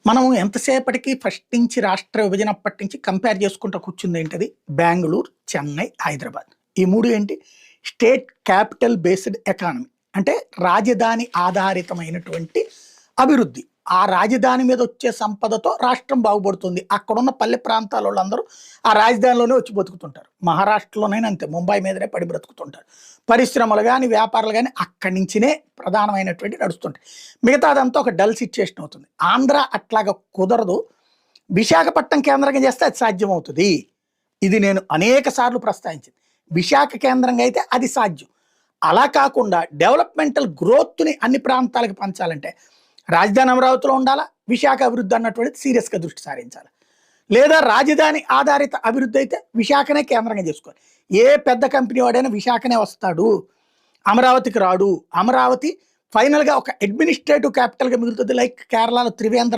మనం ఎంతసేపటికి ఫస్ట్ నుంచి రాష్ట్ర విభజన అప్పటి నుంచి కంపేర్ చేసుకుంటూ కూర్చుంది ఏంటది బెంగుళూరు, చెన్నై, హైదరాబాద్. ఈ 3 ఏంటి? State capital based economy. అంటే రాజధాని ఆధారితమైనటువంటి అభివృద్ధి. ఆ రాజధాని మీద వచ్చే సంపదతో రాష్ట్రం బాగుపడుతుంది. అక్కడున్న పల్లె ప్రాంతాల వాళ్ళందరూ ఆ రాజధానిలోనే వచ్చి బతుకుతుంటారు. మహారాష్ట్రలోనైనా అంతే, ముంబై మీదనే పడి బ్రతుకుతుంటారు. పరిశ్రమలు గాని, వ్యాపారాలు గాని అక్కడి నుంచినే ప్రధానమైనటువంటి నడుస్తుంటాయి. మిగతాదంతా ఒక డల్ సిచ్యుయేషన్ అవుతుంది. ఆంధ్ర అట్లాగా కుదరదు. విశాఖపట్నం కేంద్రంగా చేస్తే అది సాధ్యమవుతుంది. ఇది నేను అనేక సార్లు ప్రస్తావించింది. విశాఖ కేంద్రంగా అయితే అది సాధ్యం. అలా కాకుండా డెవలప్మెంటల్ గ్రోత్ని అన్ని ప్రాంతాలకు పంచాలంటే రాజధాని అమరావతిలో ఉండాలా, విశాఖ అభివృద్ధి అన్నటువంటిది సీరియస్గా దృష్టి సారించాలి. లేదా రాజధాని ఆధారిత అభివృద్ధి అయితే విశాఖనే కేంద్రంగా చేసుకోవాలి. ఏ పెద్ద కంపెనీ వాడైనా విశాఖనే వస్తాడు, అమరావతికి రాడు. అమరావతి ఫైనల్గా ఒక అడ్మినిస్ట్రేటివ్ క్యాపిటల్గా మిగులుతుంది. లైక్ కేరళలో త్రివేంద్ర